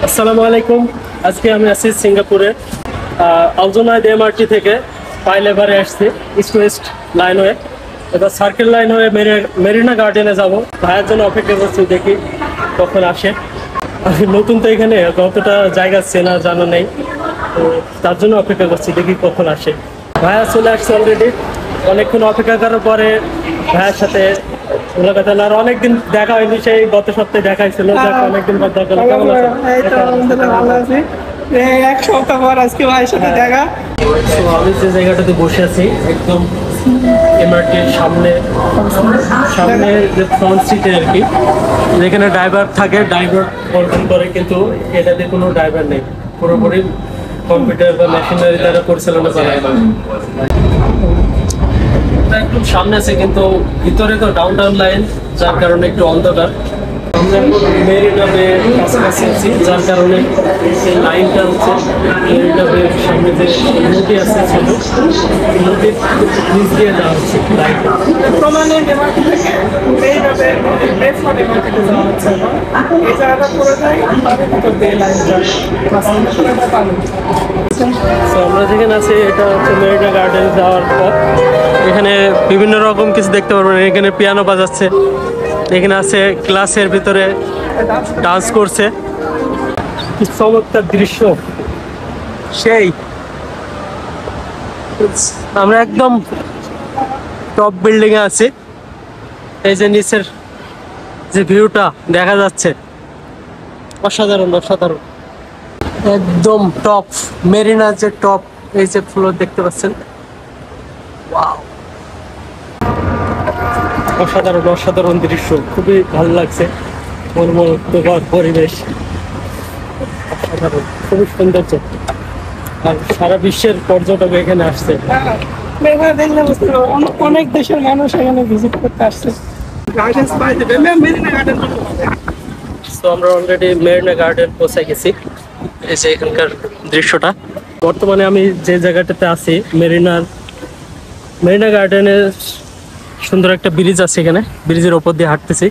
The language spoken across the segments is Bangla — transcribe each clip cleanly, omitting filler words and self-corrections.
আসসালামু আলাইকুম। আজকে আমি আছি সিঙ্গাপুরে আলজোনাইদ এমআরটি থেকে পাইলেভারে আসছি ইস্ট ওয়েস্ট লাইনওয়ে। এবার সার্কেল লাইন হয়ে মেরিনা গার্ডেনে যাব। ভাইয়ের জন্য অপেক্ষা করছি, দেখি কখন আসে। আমি নতুন তো এখানে, কতটা জায়গা চেনা জানা নেই, তো তার জন্য অপেক্ষা করছি, দেখি কখন আসে। ভাইয়া চলে আসছে অলরেডি। অনেকক্ষণ অপেক্ষা করার পরে ভাইয়ের সাথে মুলাকাত হলো। আর অনেকদিন দেখা হয়নি, সেই গত সপ্তাহে দেখা হয়েছিল। অনেকদিন পর দেখা হলো। কেমন আছেন? ভালো আছি। এক সপ্তাহ পর আজকে ভাইয়ের সাথে দেখা। আমি যে জায়গাটাতে বসে আছি একদম এমআরটির সামনে যে ফ্রন্ট সিটে আর কি, যেখানে ড্রাইভার থাকে, ড্রাইভার কন্ট্রোল করে, কিন্তু এটাতে কোনো ড্রাইভার নেই, পুরোপুরি কম্পিউটার বা মেশিনারি দ্বারা পরিচালনা করা হয়। একটু সামনে আছে, কিন্তু ভিতরে তো ডাউন লাইন, যার কারণে একটু অন্ধকার। আমরা মেরিনা বে কাছাকাছি আছি, যার কারণে এই লাইনটা হচ্ছে মেরিনা বে সামনে যে নদী আছে, ছোট নদীর নিচ দিয়ে যাওয়া হচ্ছে লাইনটা। প্রমাণে এমআরটি থেকে মেরিনা বে বেসমেন্ট এমআরটিতে যাওয়া হচ্ছে। এই জায়গাটা পুরো যায় পানির ভিতর দিয়ে লাইনটা পানি। তো আমরা যেখানে আছি এটা হচ্ছে মেরিনা গার্ডেন যাওয়ার পথ। এখানে বিভিন্ন রকম কিছু দেখতে পারবেন। এখানে পিয়ানো বাজাচ্ছে, এখানে আছে ক্লাসের ভিতরে ডান্স করছে। কি চমৎকার দৃশ্য, সেই আমরা একদম টপ বিল্ডিং এ আছি। এই যে নিচের যে ভিউটা দেখা যাচ্ছে, অসাধারণ অসাধারণ, একদম টপ মেরিনা যে টপ, এই যে ফ্লোর দেখতে পাচ্ছেন। ওয়াও, অসাধারণ অসাধারণ দৃশ্য, খুবই ভালো লাগছে। মনোমুগ্ধকর পরিবেশ, অসাধারণ, খুবই সৌন্দর্য। আর সারা বিশ্বের পর্যটক এখানে আসছে। এখানে দেখলে বুঝতে পারবো অনেক দেশের মানুষ এখানে ভিজিট করতে আসছে। গার্ডেন্স বাই দ্য বে, মেরিনা গার্ডেন। তো আমরা অলরেডি মেরিনা গার্ডেন পৌঁছে গেছি। এই যে এখানকার দৃশ্যটা। বর্তমানে আমি যে জায়গাটাতে আছি, মেরিনা গার্ডেনের সুন্দর একটা ব্রিজ আছে, এখানে ব্রিজের ওপর দিয়ে হাঁটতেছি।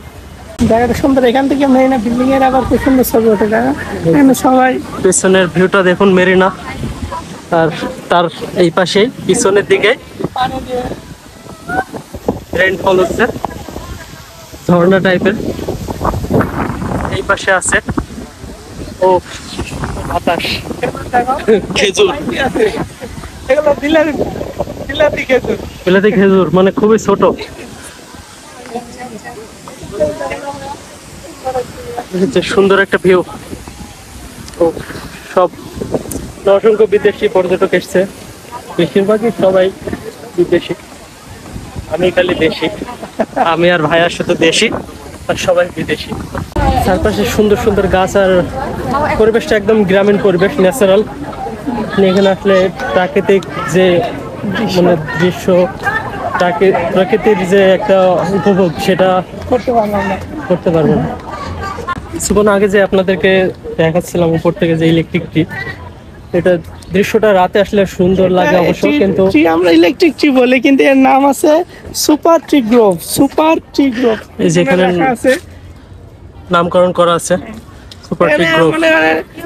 জায়গাটা সুন্দর, এখান থেকে মেরিনা বিল্ডিং এর আবার খুব সুন্দর ছবি ওঠে। জায়গা এখানে সবাই পিছনের ভিউটা দেখুন মেরিনা, আর তার এই পাশেই পিছনের দিকে পানি দিয়ে রেইনফল হচ্ছে, ঝর্ণা টাইপের। এই পাশে আছে ও বাতাস, খেজুর, এগুলো বিলাতি খেজুর। বিলাতি খেজুর, মানে খুবই ছোট। সুন্দর একটা ভিউ। ও সব অসংখ্য বিদেশি পর্যটক এসছে, বেশিরভাগই সবাই বিদেশি। আমি খালি দেশি, আমি আর ভাইয়ার সাথে দেশি, আর সবাই বিদেশি। চারপাশে সুন্দর সুন্দর গাছ, আর পরিবেশটা একদম গ্রামীণ পরিবেশ, ন্যাচারাল। এখানে আসলে প্রাকৃতিক যে মানে দৃশ্য, প্রকৃতির যে একটা উপভোগ, সেটা করতে পারবো না। কিছুক্ষণ আগে যে আপনাদেরকে দেখাচ্ছিলাম উপর থেকে যে ইলেকট্রিক ট্রি, এটা দৃশ্যটা রাতে আসলে সুন্দর লাগে অবশ্য, কিন্তু আমরা ইলেকট্রিক ট্রি বলি, কিন্তু এর নাম আছে super tree Grove. Super tree Grove এই যেখানে আছে, নামকরণ করা আছে সুপার ট্রি গ্রোভ।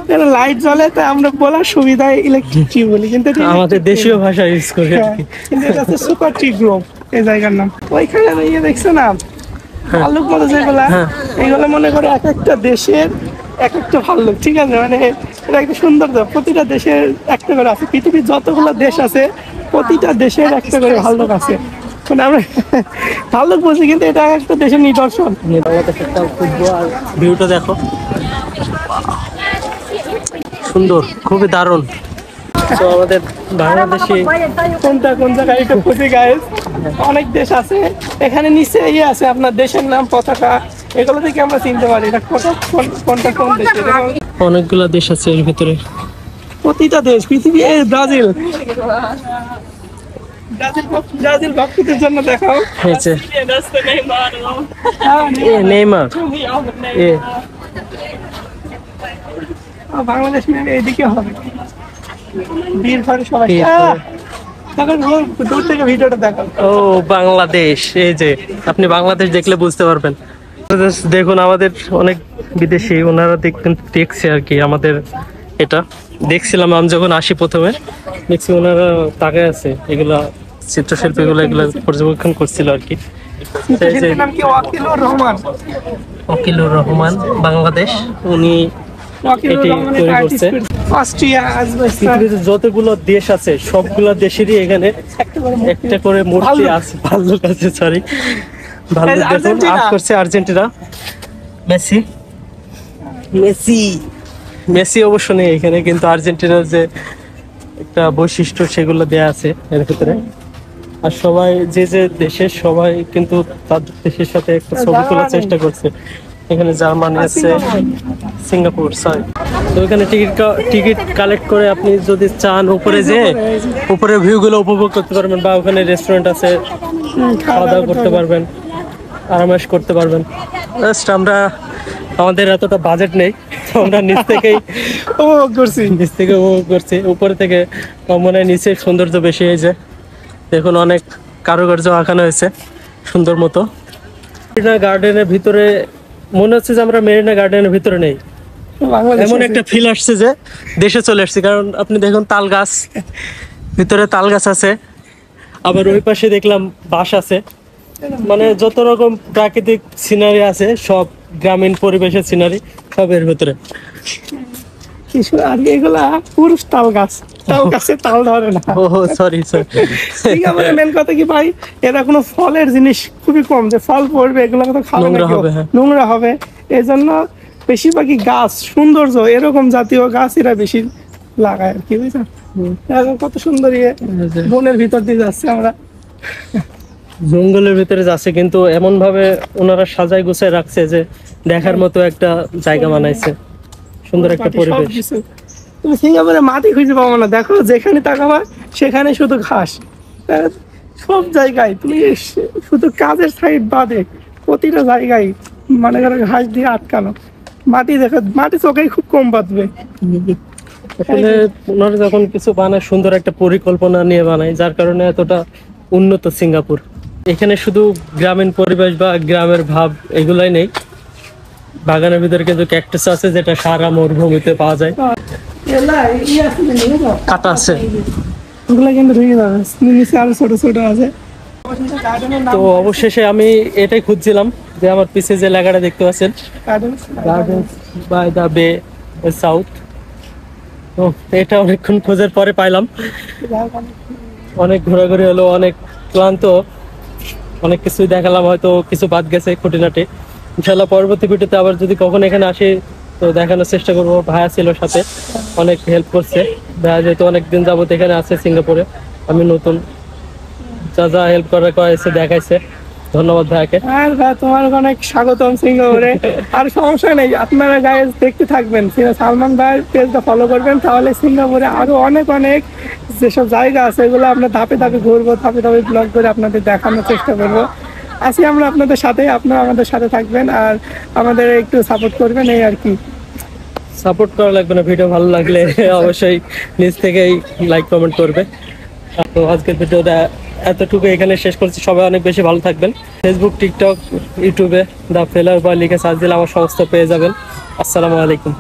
মানে লাইট জ্বলে, তাই আমরা বলার সুবিধায় ইলেকট্রিক ট্রি বলি, কিন্তু আমাদের দেশীয় ভাষা ইউজ করি আর কি। কিন্তু এটা হচ্ছে সুপার ট্রি গ্রোভ এই জায়গার নাম। ওইখানে ইয়ে দেখছো না, ভাল্লুক মতো যেগুলা, এইগুলো মনে করে এক একটা দেশের এক একটা ভাল্লুক, ঠিক আছে? মানে এটা একটা সুন্দর, প্রতিটা দেশের একটা করে আছে। পৃথিবীর যতগুলো দেশ আছে, প্রতিটা দেশের একটা করে ভাল্লুক আছে। মানে আমরা ভাল্লুক বলছি, কিন্তু এটা একটা দেশের নিদর্শন। আর ভিউটা দেখো, সুন্দর, খুবই দারুণ। তো আমাদের বাংলাদেশি কোন জায়গায় এটা খুঁজে গাইস, অনেক দেশ আছে। এখানে নিচে ইয়ে আছে আপনার দেশের নাম, পতাকা, এগুলো থেকে আমরা চিনতে পারি এটা কোনটা কোন দেশ। অনেকগুলো দেশ আছে এর ভিতরে, প্রতিটা দেশ, পৃথিবী। এই ব্রাজিল ভক্তদের জন্য দেখাও। হয়েছে নেইমার। বাংলাদেশ এইদিকে হবে, বীর ঘরে সবাই। দূর থেকে ভিডিওটা দেখো। ও বাংলাদেশ, এই যে আপনি বাংলাদেশ দেখলে বুঝতে পারবেন। দেখুন আমাদের অনেক বিদেশি, ওনারা দেখছে আর কি আমাদের এটা। দেখছিলাম আমি যখন আসি প্রথমে, দেখছি ওনারা তাকায় আছে, এগুলা চিত্রশিল্পী গুলো এগুলো পর্যবেক্ষণ করছিল আর কি। চিত্রশিল্পীর নাম কি? ওয়াকিলুর রহমান। ওয়াকিলুর রহমান, বাংলাদেশ। উনি ওয়াকিলুর এটি রহমান তৈরি আর্টিস্ট করছে। অস্ট্রিয়া, আজবেস্টান, পৃথিবীতে যতগুলো দেশ আছে সবগুলো দেশেরই এখানে একটা করে মূর্তি আছে, ভাল্লুক আছে, সরি ভাল্লুক। দেখুন আর্জেন্টিনা। আর্ট করছে আর্জেন্টিনা, মেসি। মেসি মেসি অবশ্য নেই এখানে, কিন্তু আর্জেন্টিনার যে একটা বৈশিষ্ট্য সেগুলো দেয়া আছে এর ভিতরে। আর সবাই যে যে দেশের সবাই কিন্তু তাদের দেশের সাথে একটা ছবি তোলার চেষ্টা করছে। এখানে জার্মানি আছে, সিঙ্গাপুর, সরি। তো এখানে টিকিট কালেক্ট করে আপনি যদি চান উপরে যে উপরের ভিউ গুলো উপভোগ করতে পারবেন, বা ওখানে রেস্টুরেন্ট আছে, খাওয়া দাওয়া করতে পারবেন, আরামাস করতে পারবেন। জাস্ট আমরা, আমাদের এতটা বাজেট নেই, তো আমরা নিচ থেকেই উপভোগ করছি। নিচ থেকে উপভোগ করছি। উপরে থেকে মনে হয় নিচে সৌন্দর্য বেশি হয়েছে। দেখুন অনেক কারুকার্য আঁকানো হয়েছে সুন্দর মতো। মেরিনা গার্ডেনের ভিতরে মনে হচ্ছে যে আমরা মেরিনা গার্ডেনের ভিতরে নেই, এমন একটা ফিল আসছে যে দেশে চলে আসছে। কারণ আপনি দেখুন তাল গাছ, ভিতরে তাল গাছ আছে, আবার ওই পাশে দেখলাম বাঁশ আছে। মানে যত রকম প্রাকৃতিক সিনারি আছে, সব গ্রামীণ পরিবেশের সিনারি সব এর ভিতরে। আর এগুলা পুরুষ তাল গাছ, তাল গাছে তাল ধরে না। ও সরি সরি। সিঙ্গাপুরের মেন কথা কি ভাই, এরা কোনো ফলের জিনিস খুবই কম, যে ফল পড়বে এগুলো তো খাবে না নোংরা কেউ। হবে, হ্যাঁ। নোংরা হবে, এই জন্য বেশিরভাগই গাছ সৌন্দর্য এরকম জাতীয় গাছ এরা বেশি লাগায় আর কি, বুঝছেন? এখন কত সুন্দর বনের ভিতর দিয়ে যাচ্ছে আমরা। জঙ্গলের ভিতরে যাচ্ছে, কিন্তু এমন ভাবে ওনারা সাজায় গুছায় রাখছে যে দেখার মতো একটা জায়গা বানাইছে, সুন্দর একটা মাটি পরিবেশ। সবকিছু। তুমি সিঙ্গাপুরে মাটি খুঁজে পাবো না, দেখো যেখানে তাকাবা সেখানে শুধু ঘাস। সব জায়গায় তুমি শুধু কাজের সাইড বাদে প্রতিটা জায়গায় মনে করো ঘাস দিয়ে আটকানো। মাটি দেখো, মাটি চোখেই খুব কম বাঁধবে। আসলে ওনারা যখন কিছু বানায় সুন্দর একটা পরিকল্পনা নিয়ে বানায়, যার কারণে এতটা উন্নত সিঙ্গাপুর। এখানে শুধু গ্রামীণ পরিবেশ বা গ্রামের ভাব এগুলাই নেই, বাগানের ভিতরে কিন্তু ক্যাকটাস আছে, যেটা সারা মরুভূমিতে পাওয়া যায়। কাটা আছে। ওগুলা কিন্তু ঢুকে যাবে, নিচে আরো ছোট ছোট আছে। তো অবশেষে আমি এটাই খুঁজছিলাম, যে আমার পিছে যে লেখাটা দেখতে পাচ্ছেন, গার্ডেন্স বাই দ্য বে সাউথ। তো এটা অনেকক্ষণ খোঁজার পরে পাইলাম। অনেক ঘোরাঘুরি হলো, অনেক ক্লান্ত, অনেক কিছুই দেখালাম, হয়তো কিছু বাদ গেছে খুঁটিনাটি। ইনশাল্লাহ পরবর্তী ভিডিওতে আবার যদি কখন এখানে আসি তো দেখানোর চেষ্টা করবো। ভাইয়া ছিল সাথে, অনেক হেল্প করছে। ভাইয়া যেহেতু অনেকদিন যাবত এখানে আছে সিঙ্গাপুরে, আমি নতুন, যা যা হেল্প করার করেছে দেখাইছে। ধন্যবাদ ভাইয়াকে। আর ভাই তোমার অনেক স্বাগতম সিঙ্গাপুরে। আর সমস্যা নেই, আপনারা গাইজ দেখতে থাকবেন, সালমান ভাইয়ের পেজটা ফলো করবেন, তাহলে সিঙ্গাপুরে আরো অনেক অনেক যেসব জায়গা আছে এগুলো আমরা ধাপে ধাপে ঘুরবো, ধাপে ধাপে ব্লগ করে আপনাদের দেখানোর চেষ্টা করবো। আছি আমরা আপনাদের সাথে, আপনারা আমাদের সাথে থাকবেন আর আমাদের একটু সাপোর্ট করবেন, এই আর কি। সাপোর্ট করা লাগবে না, ভিডিও ভালো লাগলে অবশ্যই নিজ থেকেই লাইক কমেন্ট করবে। তো আজকের ভিডিওটা এতটুকু এখানে শেষ করছি। সবাই অনেক বেশি ভালো থাকবেন। ফেসবুক, টিকটক, ইউটিউবে দ্য ফেলার বয় লিখে সার্চ দিলে আমার সমস্ত পেয়ে যাবেন। আসসালামু আলাইকুম।